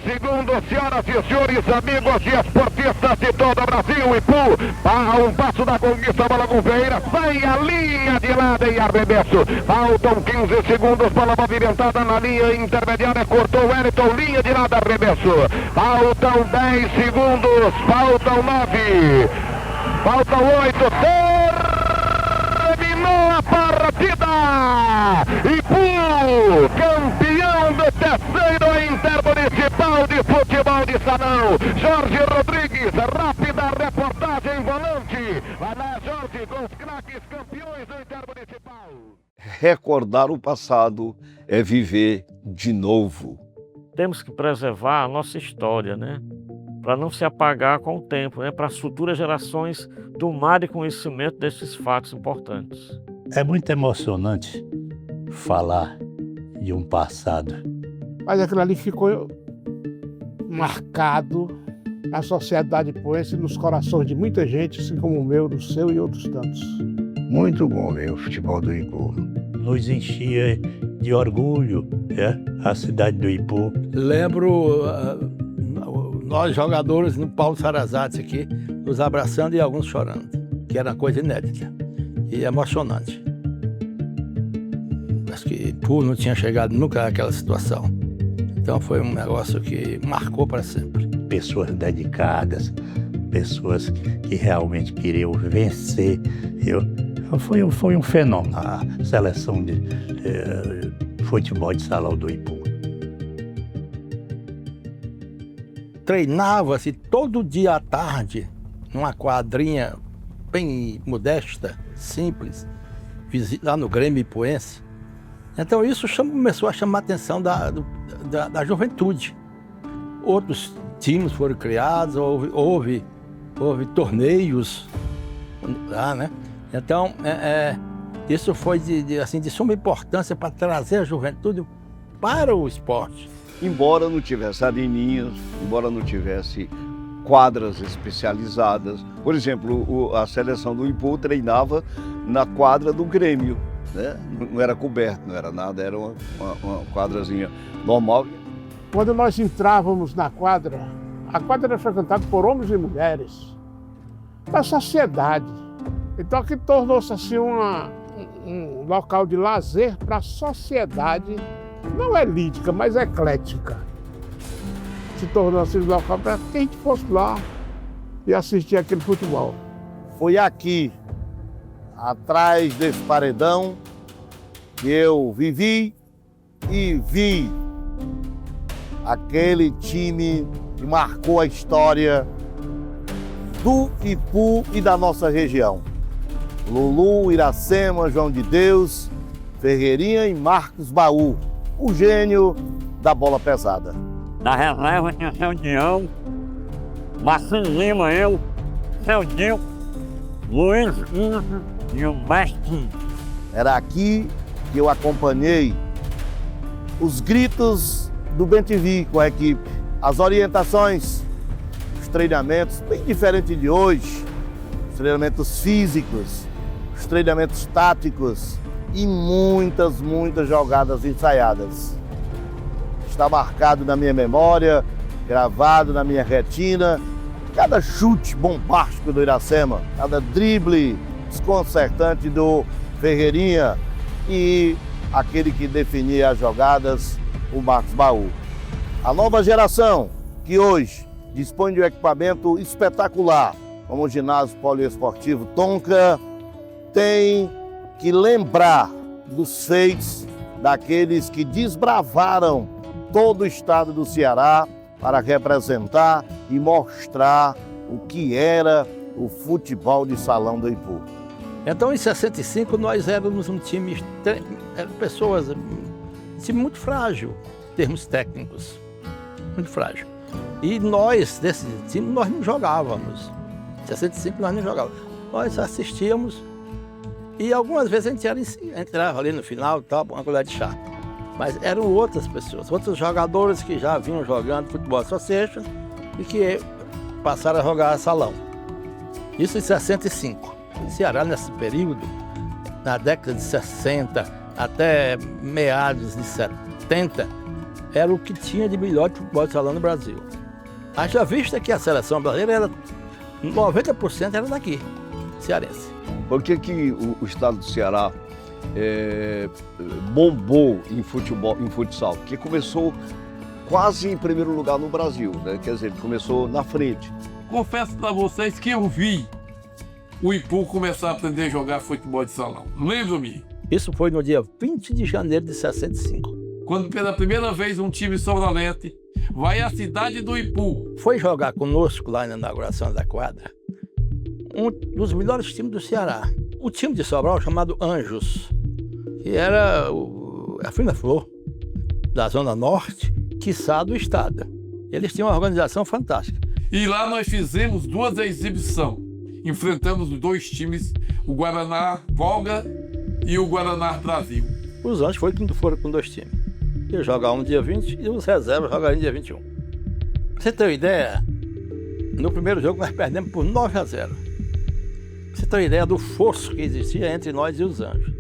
segundos, senhoras e senhores, amigos e esportistas de todo o Brasil. Ipu, a um passo da conquista, bola com Ferreira, sai a linha de lado em arremesso. Faltam 15 segundos, bola movimentada na linha intermediária, cortou o Wellington, linha de lado, arremesso. Faltam 10 segundos, faltam 9, faltam 8, terminou a partida! Ipu, campeão do terceiro Intermunicipal de Futebol de Salão. Jorge Rodrigues, rápida reportagem volante. Vai lá, Jorge, com os craques campeões do Intermunicipal. Recordar o passado é viver de novo. Temos que preservar a nossa história, né? Para não se apagar com o tempo, né? Para as futuras gerações tomarem conhecimento desses fatos importantes. É muito emocionante falar de um passado. Mas aquilo ali ficou marcado na sociedade poense e nos corações de muita gente, assim como o meu, do seu e outros tantos. Muito bom ver o futebol do Ipu. Nos enchia de orgulho, a cidade do Ipu. Lembro nós jogadores no Paulo Sarazate aqui, nos abraçando e alguns chorando, que era uma coisa inédita e emocionante. Acho que Ipu não tinha chegado nunca àquela situação. Então foi um negócio que marcou para sempre. Pessoas dedicadas, pessoas que realmente queriam vencer. Foi um fenômeno, a seleção de futebol de salão do Ipu. Treinava-se todo dia à tarde, numa quadrinha bem modesta, simples, lá no Grêmio Ipuense. Então isso começou a chamar a atenção da juventude. Outros times foram criados, houve torneios lá, né? Então, isso foi de suma importância para trazer a juventude para o esporte. Embora não tivesse areninhas, embora não tivesse quadras especializadas. Por exemplo, a seleção do Ipu treinava na quadra do Grêmio, né? Não era coberto, não era nada, era uma quadrazinha normal. Quando nós entrávamos na quadra, a quadra era frequentada por homens e mulheres da sociedade. Então aqui tornou-se assim um local de lazer para a sociedade, não elítica, mas eclética. Se tornou assim um local para que a gente fosse lá e assistir aquele futebol. Foi aqui, atrás desse paredão, que eu vivi e vi aquele time que marcou a história do Ipu e da nossa região. Lulu, Iracema, João de Deus, Ferreirinha e Marcos Baú, o gênio da bola pesada. Na reserva tinha Celdinho, Marcinho Lima, eu, Celdinho, Luiz Inho e o Mestre. Era aqui que eu acompanhei os gritos do BenTV com a equipe, as orientações, os treinamentos, bem diferente de hoje, os treinamentos físicos, os treinamentos táticos e muitas jogadas ensaiadas. Está marcado na minha memória, gravado na minha retina, cada chute bombástico do Iracema, cada drible desconcertante do Ferreirinha e aquele que definia as jogadas, o Marcos Baú. A nova geração, que hoje dispõe de um equipamento espetacular, como o ginásio poliesportivo Tonka, tem que lembrar dos feitos daqueles que desbravaram todo o estado do Ceará para representar e mostrar o que era o futebol de salão do Ipu. Então, em 65, nós éramos um time, eram pessoas, um time muito frágil, em termos técnicos, muito frágil. E nós, desse time, nós não jogávamos. Em 65, nós não jogávamos. Nós assistíamos e algumas vezes a gente entrava ali no final, tal, uma colher de chá. Mas eram outras pessoas, outros jogadores que já vinham jogando futebol association e que passaram a jogar salão. Isso em 65. O Ceará, nesse período, na década de 60 até meados de 70, era o que tinha de melhor de futebol de salão no Brasil. Haja vista que a seleção brasileira era 90% era daqui, cearense. Por que o estado do Ceará bombou em futebol, em futsal? Porque começou quase em primeiro lugar no Brasil, né? Quer dizer, começou na frente. Confesso para vocês que eu vi o Ipu começar a aprender a jogar futebol de salão. Lembro-me. Isso foi no dia 20 de janeiro de 65. Quando pela primeira vez um time sobralente vai à cidade do Ipu. Foi jogar conosco lá na inauguração da quadra um dos melhores times do Ceará. O time de Sobral chamado Anjos, que era a Fina Flor, da Zona Norte, quiçá do estado. Eles tinham uma organização fantástica. E lá nós fizemos 2 exibições. Enfrentamos os 2 times, o Guaraná Volga e o Guaraná Brasil. Os Anjos foram com 2 times. Eu jogava no dia 20 e os reservas jogaram no dia 21. Pra você ter uma ideia, no primeiro jogo nós perdemos por 9-0. Pra você ter uma ideia do fosso que existia entre nós e os Anjos.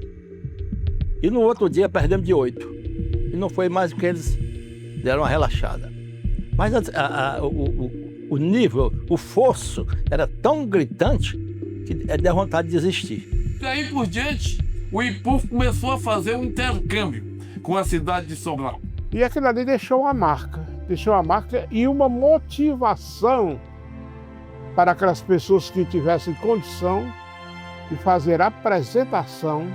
E no outro dia perdemos de 8. E não foi mais porque eles deram uma relaxada. Mas o nível, o fosso era tão gritante que deu vontade de desistir. Daí por diante, o Ipu começou a fazer um intercâmbio com a cidade de Sobral. E aquilo ali deixou uma marca e uma motivação para aquelas pessoas que tivessem condição de fazer apresentação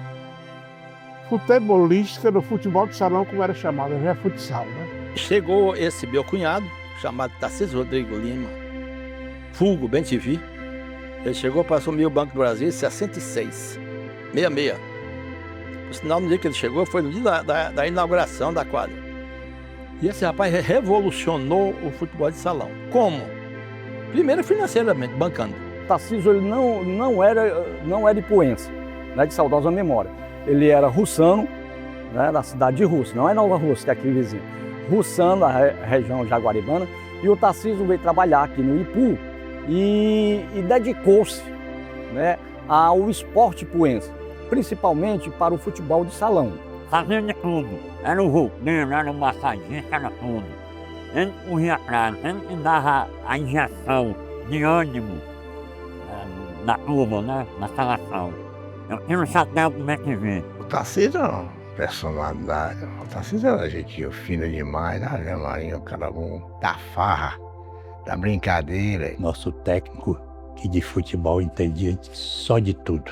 futebolística no futebol de salão, como era chamado, já é futsal, né? Chegou esse meu cunhado, chamado Tarcísio Rodrigo Lima, Fulgo, BenTV. Ele chegou para assumir o Banco do Brasil em 66, 66. O sinal no dia que ele chegou foi no dia da inauguração da quadra. E esse rapaz revolucionou o futebol de salão. Como? Primeiro financeiramente, bancando. Tarcísio ele não era ipuense, né, de saudosa memória. Ele era russano, né, da cidade de Russa, não é Nova Russa, que é aqui vizinho. Russano, da região jaguaribana. E o Tarcísio veio trabalhar aqui no Ipu e dedicou-se, né, ao esporte ipuense, principalmente para o futebol de salão. Fazia de tudo. Era o roupeiro, era o massagista, era tudo. Ele corria atrás, ele que dava a injeção de ânimo na turma, né, na seleção. Eu tinha um chapéu com o BenTV. O Tarcísio era uma personalidade. O Tarcísio era gente fina demais, né, Marinho? O cara bom da farra, da brincadeira. Nosso técnico, que de futebol entendia só de tudo.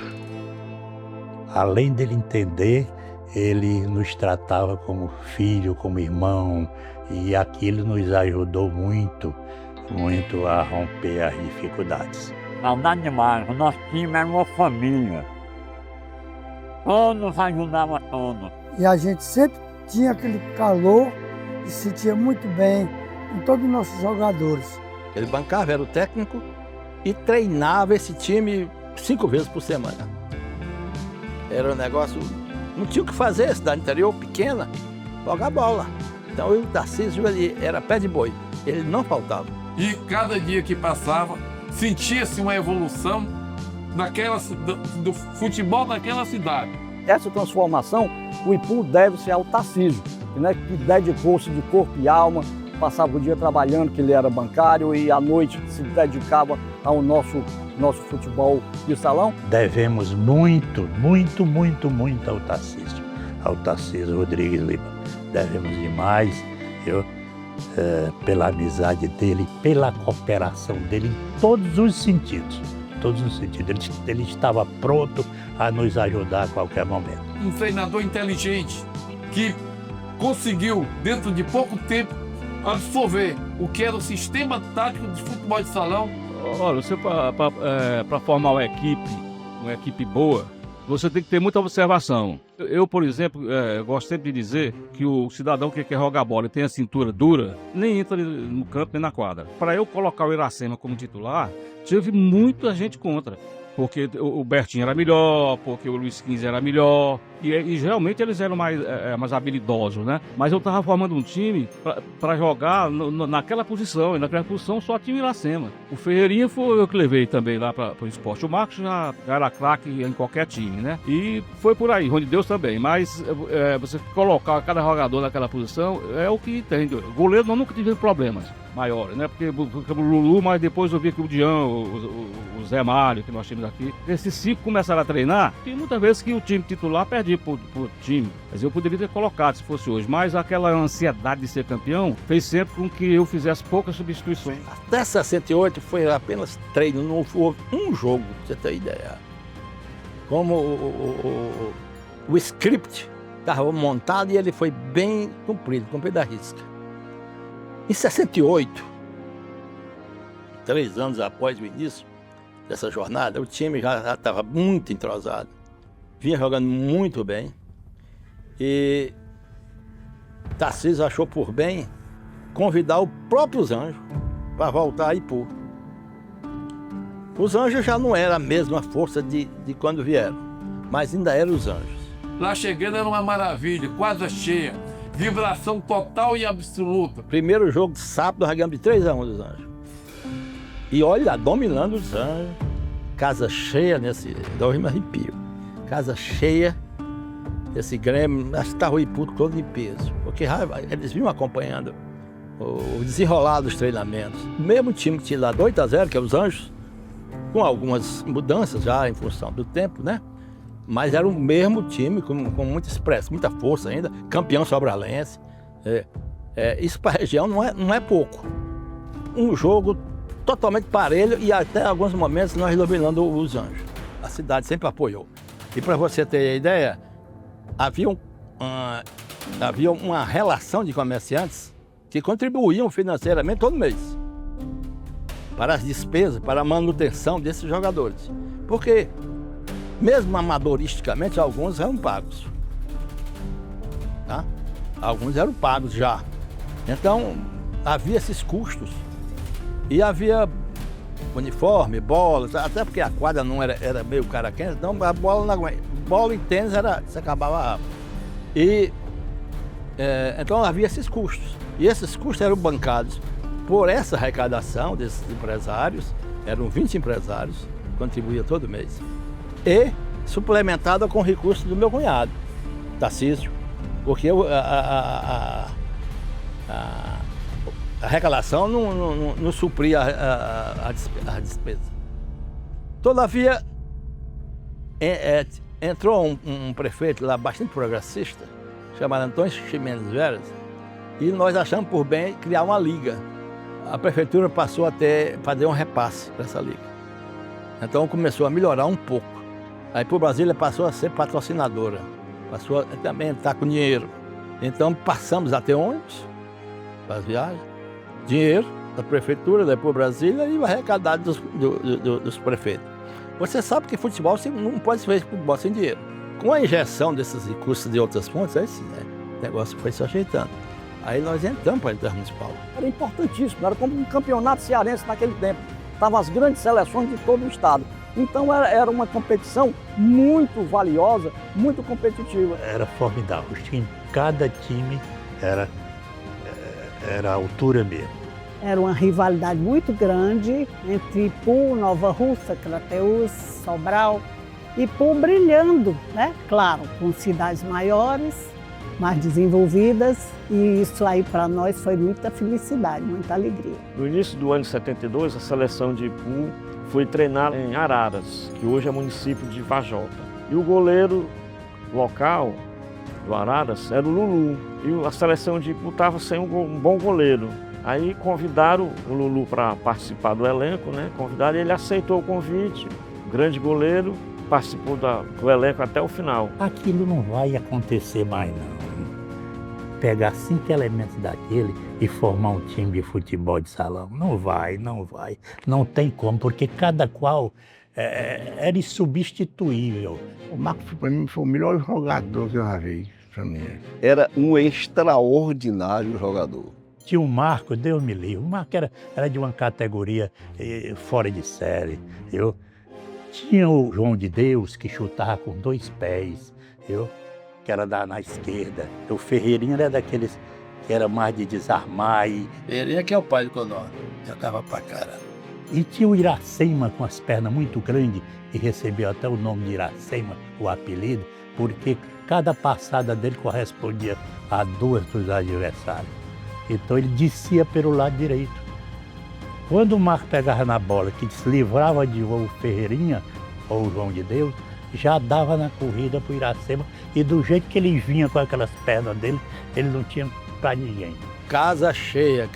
Além dele entender, ele nos tratava como filho, como irmão, e aquilo nos ajudou muito, muito a romper as dificuldades. Saudade demais, o nosso time era uma família. Todos ajudavam todos. E a gente sempre tinha aquele calor e se sentia muito bem com todos os nossos jogadores. Ele bancava, era o técnico e treinava esse time 5 vezes por semana. Era um negócio, não tinha o que fazer, cidade interior pequena, jogar bola. Então o Tarcísio, ele era pé de boi, ele não faltava. E cada dia que passava, sentia-se uma evolução do futebol daquela cidade. Essa transformação, o Ipu deve-se ao Tarcísio, né, que dedicou-se de corpo e alma, passava o dia trabalhando, que ele era bancário, e à noite se dedicava ao nosso futebol de salão. Devemos muito ao Tarcísio Rodrigues Lima. Devemos demais, pela amizade dele, pela cooperação dele em todos os sentidos. Ele estava pronto a nos ajudar a qualquer momento. Um treinador inteligente que conseguiu, dentro de pouco tempo, absorver o que era o sistema tático de futebol de salão. Olha, você para formar uma equipe boa, você tem que ter muita observação. Eu, por exemplo, gosto sempre de dizer que o cidadão que quer jogar bola e tem a cintura dura, nem entra no campo nem na quadra. Para eu colocar o Iracema como titular, tive muita gente contra. porque o Bertinho era melhor, porque o Luiz XV era melhor, e geralmente eles eram mais habilidosos, né? Mas eu estava formando um time para jogar naquela posição, e naquela posição só tinha o Iracema. O Ferreirinha foi eu que levei também lá para o esporte. O Marcos já era craque em qualquer time, né? E foi por aí, Rony Deus também, mas você colocar cada jogador naquela posição é o que tem. Goleiro nós nunca tivemos problemas maiores, né? Porque o Lulu, mas depois eu vi que o Dião, o Zé Mário, que nós tínhamos aqui, esses 5 começaram a treinar, e muitas vezes que o time titular perdia pro time. Mas eu poderia ter colocado se fosse hoje, mas aquela ansiedade de ser campeão fez sempre com que eu fizesse poucas substituições. Até 68 foi apenas treino, não houve um jogo, pra você ter ideia. Como o script estava montado e ele foi bem cumprido à risca. Em 68, 3 anos após o início dessa jornada, o time já estava muito entrosado, vinha jogando muito bem, e Tarcísio achou por bem convidar o próprio Os Anjos para voltar a Ipu. Os Anjos já não era a mesma força de quando vieram, mas ainda eram Os Anjos. Lá chegando era uma maravilha, quase cheia. Vibração total e absoluta. Primeiro jogo de sábado, nós ganhamos de 3-1 dos Anjos. E olha, dominando os Anjos. Casa cheia nesse... Dá me arrepio. Casa cheia nesse Grêmio. Acho que estava o Ipu todo em peso. Porque eles vinham acompanhando o desenrolar dos treinamentos. O mesmo time que tinha lá 8-0, que é os Anjos, com algumas mudanças já em função do tempo, né? Mas era o mesmo time, com muita expressão, muita força ainda, campeão sobralense. Isso para a região não é pouco. Um jogo totalmente parelho e até alguns momentos nós dominando os Anjos. A cidade sempre apoiou. E para você ter ideia, havia uma relação de comerciantes que contribuíam financeiramente todo mês para as despesas, para a manutenção desses jogadores. Porque mesmo amadoristicamente, alguns eram pagos. Tá? Alguns eram pagos já. Então, havia esses custos. E havia uniforme, bolas, até porque a quadra não era meio cara quente, então a bola e tênis se acabava rápido. E, então havia esses custos. E esses custos eram bancados por essa arrecadação desses empresários, eram 20 empresários, contribuíam todo mês. E suplementada com recursos do meu cunhado, Tarcísio, porque a arrecadação não supria a despesa. Todavia, entrou um prefeito lá bastante progressista, chamado Antônio Ximenes Veras, e nós achamos por bem criar uma liga. A prefeitura passou a fazer um repasse para essa liga. Então começou a melhorar um pouco. Aí por Brasília passou a ser patrocinadora, passou a também entrar com dinheiro. Então passamos a ter ônibus para as viagens, dinheiro da prefeitura, depois Brasília e o arrecadado dos prefeitos. Você sabe que futebol não pode ser futebol sem dinheiro. Com a injeção desses recursos de outras fontes, aí sim, né? O negócio foi se ajeitando. Aí nós entramos para a Intermunicipal. Era importantíssimo, era como um campeonato cearense naquele tempo. Estavam as grandes seleções de todo o estado. Então era uma competição muito valiosa, muito competitiva. Era formidável. Cada time era a altura mesmo. Era uma rivalidade muito grande entre Ipu, Nova Russa, Crateús, Sobral. Ipu brilhando, né? Claro, com cidades maiores, mais desenvolvidas. E isso aí para nós foi muita felicidade, muita alegria. No início do ano de 72, a seleção de Ipu foi treinar em Araras, que hoje é município de Vajota. E o goleiro local do Araras era o Lulu. E a seleção de Ipu estava sem um bom goleiro. Aí convidaram o Lulu para participar do elenco, né? Convidaram e ele aceitou o convite. O grande goleiro participou do elenco até o final. Aquilo não vai acontecer mais não. Pegar 5 elementos daquele e formar um time de futebol de salão. Não vai. Não tem como, porque cada qual era insubstituível. O Marcos, para mim, foi o melhor jogador que eu já vi. Para mim. Era um extraordinário jogador. Tinha o Marco, Deus me livre. O Marco era de uma categoria fora de série. Tinha o João de Deus, que chutava com 2 pés, viu? Que era na esquerda. O Ferreirinha era daqueles que era mais de desarmar. Ferreirinha que é o pai do Codó, já tava pra cara. E tinha o Iracema com as pernas muito grandes, e recebeu até o nome de Iracema, o apelido, porque cada passada dele correspondia a 2 dos adversários. Então ele descia pelo lado direito. Quando o Marco pegava na bola, que se livrava de o Ferreirinha, ou o João de Deus, já dava na corrida para o Iracema, e do jeito que ele vinha com aquelas pernas dele, ele não tinha para ninguém. Casa cheia,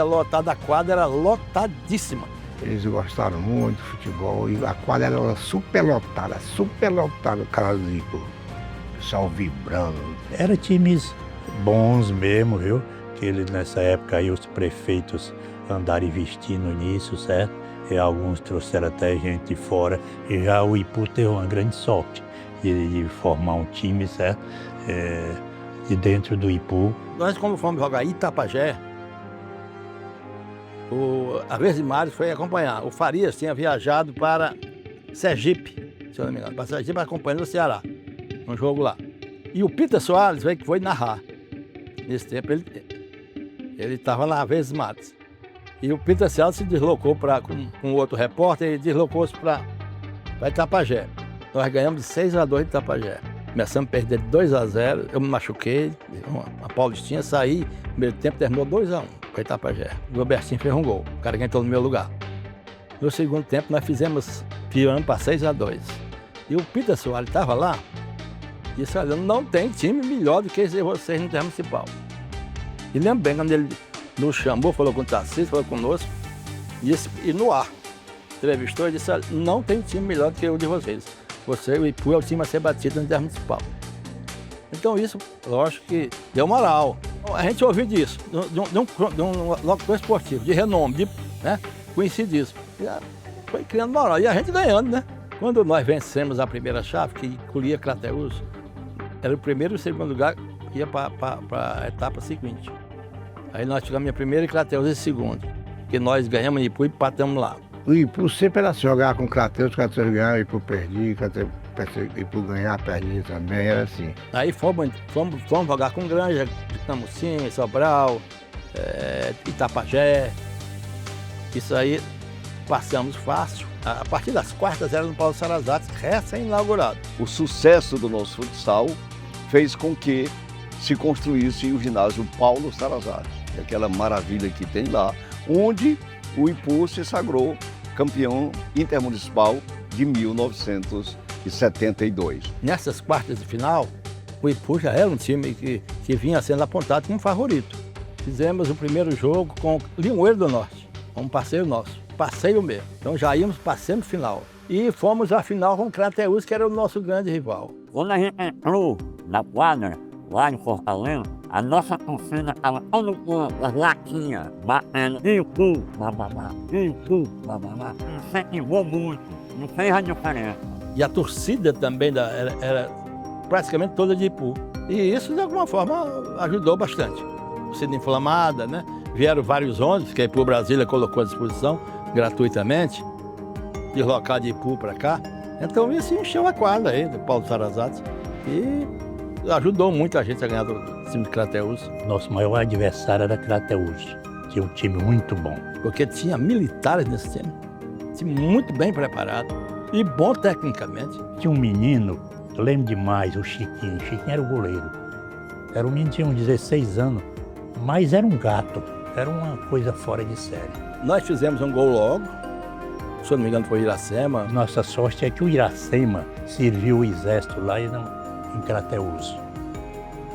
lotada, a quadra era lotadíssima. Eles gostaram muito do futebol e a quadra era super lotada, o cara do Ipu. O pessoal vibrando. Eram times bons mesmo, viu? Que ele, nessa época aí os prefeitos andaram investindo nisso, certo? E alguns trouxeram até gente de fora. E já o Ipu teve uma grande sorte de formar um time, certo? De dentro do Ipu. Nós, quando fomos jogar Itapajé, a Verdes foi acompanhar. O Farias tinha viajado para Sergipe, se eu não me engano, para Sergipe acompanhando o Ceará, um jogo lá. E o Peter Soares foi narrar. Nesse tempo ele estava na Verdes Mares. E o Peter Soares se deslocou com outro repórter e deslocou-se para Itapajé. Nós ganhamos de 6-2 de Itapajé. Começamos a perder de 2-0, eu me machuquei, a Paulistinha saí, no primeiro tempo terminou 2-1 para Itapajé. O Robertinho fez um gol, o cara que entrou no meu lugar. No segundo tempo nós viramos para 6-2. E o Peter Soares estava lá e disse, olha, não tem time melhor do que esse de vocês no termo municipal. E lembro bem, quando ele nos chamou, falou com o Tarcísio, falou conosco, e no ar, entrevistou e disse, olha, não tem time melhor do que o de vocês. Você, o Ipu, é o time a ser batido no termo municipal. Então isso, lógico que deu moral. A gente ouviu disso, de um locutor esportivo, de renome, né? Conhecidíssimo. Foi criando moral. E a gente ganhando, né? Quando nós vencemos a primeira chave, que incluía Crateús, era o primeiro e o segundo lugar que ia para a etapa seguinte. Aí nós tivemos a primeira e Crateús em segundo. Porque nós ganhamos em Ipu e empatamos lá. O Ipu sempre era jogar com o Crateús ganhava, o Ipu perdia, o Ipu ganhar, perdia também, era assim. Aí fomos jogar com Granja, Camusim, Sobral, Itapajé. Isso aí passamos fácil. A partir das quartas era no Paulo Sarazate, recém-inaugurado. O sucesso do nosso futsal fez com que se construísse o ginásio Paulo Sarazate, aquela maravilha que tem lá, onde o Ipu se sagrou campeão intermunicipal de 1972. Nessas quartas de final, o Ipu já era um time que vinha sendo apontado como favorito. Fizemos o primeiro jogo com Limoeiro do Norte, um parceiro nosso, parceiro mesmo. Então já íamos para a semifinal. E fomos à final com o Crateús, que era o nosso grande rival. Quando a gente entrou na quadra, lá em Fortaleza, a nossa torcida estava todo com as latinhas, batendo Ipu, bababá, Ipu, bababá. Incentivou muito, não fez a diferença. E a torcida também era praticamente toda de Ipu. E isso, de alguma forma, ajudou bastante. Torcida inflamada, né? Vieram vários ônibus que a Ipu Brasília colocou à disposição, gratuitamente, deslocar de Ipu para cá. Então isso encheu a quadra aí do Paulo Sarazate. E ajudou muito a gente a ganhar do time de Crateús. Nosso maior adversário era Crateús. Tinha um time muito bom. Porque tinha militares nesse time. Time muito bem preparado e bom tecnicamente. Tinha um menino, eu lembro demais, o Chiquinho. Chiquinho era o goleiro. Era um menino, tinha uns 16 anos, mas era um gato. Era uma coisa fora de série. Nós fizemos um gol logo. Se eu não me engano foi Iracema. Nossa sorte é que o Iracema serviu o exército lá e não... em Crateús.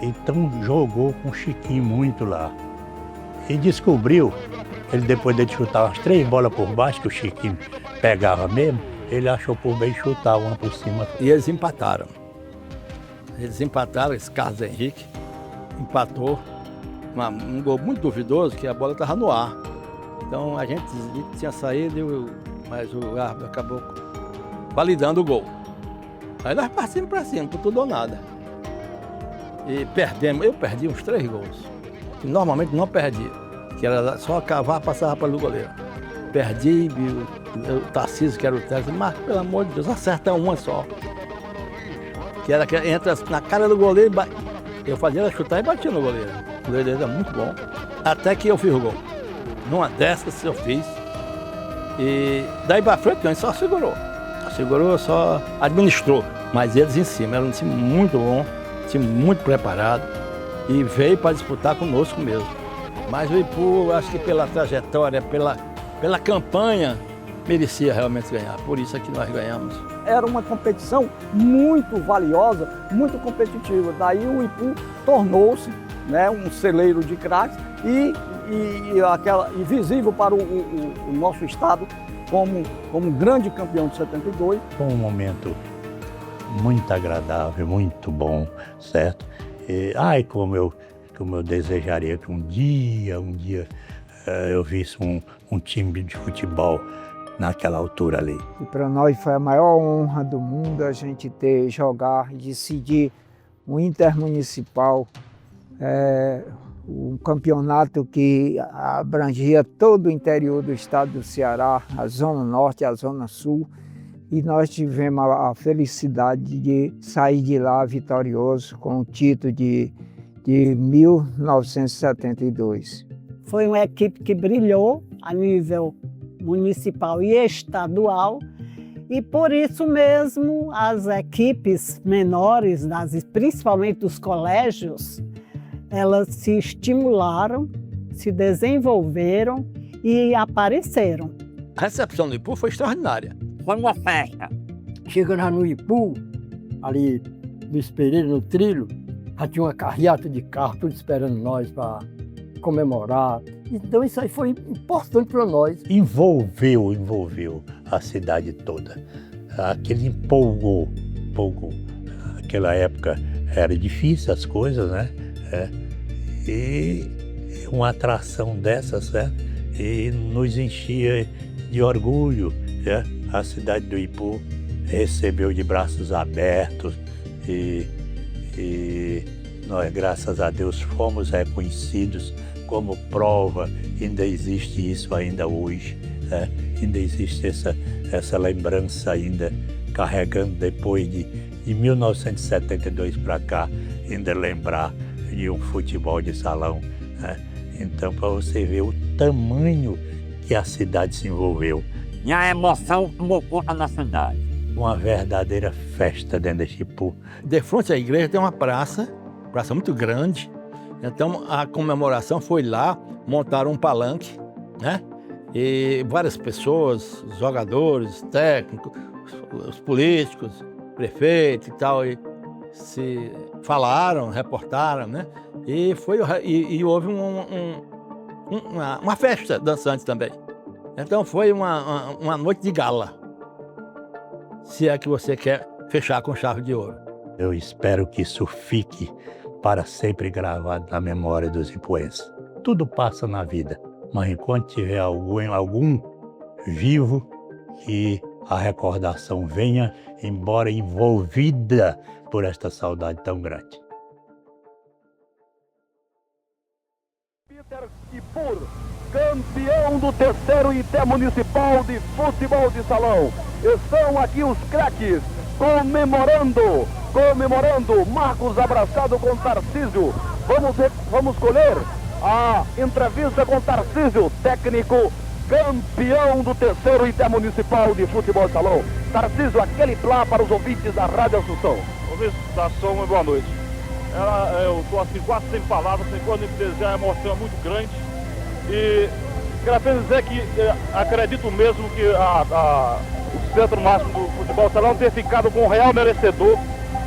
Então jogou com o Chiquinho muito lá. E descobriu, ele depois de chutar umas 3 bolas por baixo, que o Chiquinho pegava mesmo, ele achou por bem chutar uma por cima. E eles empataram. Esse Carlos Henrique empatou um gol muito duvidoso, que a bola estava no ar. Então a gente tinha saído, mas o árbitro acabou validando o gol. Aí nós partimos para cima, por tudo ou nada. E perdemos, eu perdi uns 3 gols, que normalmente não perdia, que era só cavar, passava para o goleiro. Perdi, O Tarcísio, que era o técnico, mas pelo amor de Deus, acerta uma só. Que era que entra na cara do goleiro, eu fazia ela chutar e batia no goleiro. O goleiro dele era muito bom. Até que eu fiz o gol. Numa dessas eu fiz. E daí pra frente, a gente só segurou. Só administrou. Mas eles em cima, era um time muito bom, um time muito preparado. E veio para disputar conosco mesmo. Mas o Ipu, acho que pela trajetória, pela campanha, merecia realmente ganhar. Por isso é que nós ganhamos. Era uma competição muito valiosa, muito competitiva. Daí o Ipu tornou-se, né, um celeiro de craques e visível para o nosso estado como grande campeão de 72. Foi um momento muito agradável, muito bom, certo? E, como eu desejaria que um dia eu visse um time de futebol naquela altura ali. E para nós foi a maior honra do mundo a gente jogar e decidir um intermunicipal, um campeonato que abrangia todo o interior do estado do Ceará, a Zona Norte e a Zona Sul. E nós tivemos a felicidade de sair de lá vitorioso com o título de 1972. Foi uma equipe que brilhou a nível municipal e estadual, e por isso mesmo as equipes menores, principalmente dos colégios, elas se estimularam, se desenvolveram e apareceram. A recepção do Ipu foi extraordinária. Foi uma festa. Chegando lá no Ipu, ali no Espereiro, no trilho, já tinha uma carreata de carro, tudo esperando nós para comemorar. Então isso aí foi importante para nós. Envolveu a cidade toda. Aquele empolgou. Naquela época era difícil as coisas, né? E uma atração dessas, né? E nos enchia de orgulho, né? A cidade do Ipu recebeu de braços abertos e nós, graças a Deus, fomos reconhecidos como prova. Ainda existe isso ainda hoje, né? Ainda existe essa lembrança ainda, carregando depois de 1972 para cá, ainda lembrar de um futebol de salão, né? Então, para você ver o tamanho que a cidade se envolveu. E a emoção tomou conta na cidade. Uma verdadeira festa dentro desse Ipu. De frente à igreja tem uma praça muito grande. Então a comemoração foi lá, montaram um palanque, né? E várias pessoas, os jogadores, técnicos, os políticos, prefeitos e tal, e se falaram, reportaram, né? E houve uma festa dançante também. Então foi uma noite de gala, se é que você quer fechar com chave de ouro. Eu espero que isso fique para sempre gravado na memória dos ipuenses. Tudo passa na vida, mas enquanto tiver algum vivo, que a recordação venha, embora envolvida por esta saudade tão grande. Peter Ipu, campeão do terceiro intermunicipal de futebol de salão. Estão aqui os craques comemorando, Marcos abraçado com Tarcísio. Vamos colher a entrevista com Tarcísio, técnico campeão do terceiro intermunicipal de futebol de salão. Tarcísio, aquele plá para os ouvintes da Rádio Assunção. Ouvintes da Assunção, muito boa noite. Eu estou assim quase sem palavras, sem coisa nem desejar, a emoção é muito grande. E quero apenas dizer que acredito mesmo que o Centro Máximo do Futebol de Salão ter ficado com o real merecedor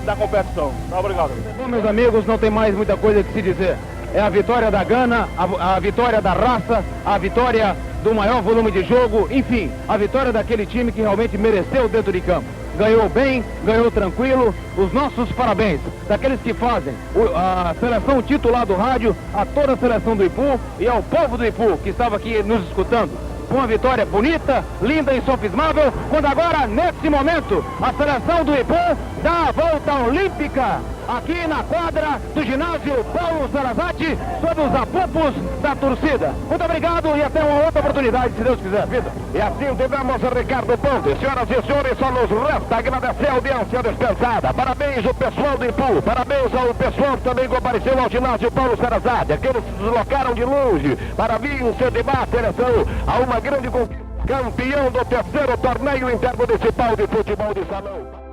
da competição. Tá, obrigado. Bom, meus amigos, não tem mais muita coisa que se dizer. É a vitória da gana, a vitória da raça, a vitória do maior volume de jogo, enfim, a vitória daquele time que realmente mereceu dentro de campo. Ganhou bem, ganhou tranquilo, os nossos parabéns, daqueles que fazem a seleção titular do rádio, a toda a seleção do Ipu e ao povo do Ipu que estava aqui nos escutando. Uma vitória bonita, linda e insofismável, quando agora, nesse momento, a seleção do Ipu dá a volta olímpica aqui na quadra do ginásio Paulo Sarazate, sob os apupos da torcida. Muito obrigado e até uma outra oportunidade, se Deus quiser, vida. E assim tivemos Ricardo Ponte. Senhoras e senhores, só nos resta agradecer a audiência dispensada. Parabéns ao pessoal do Ipu, parabéns ao pessoal que também compareceu ao ginásio Paulo Sarazate, aqueles que se deslocaram de longe para vir incentivar a seleção a uma grande conquista. Campeão do terceiro torneio intermunicipal de futebol de salão.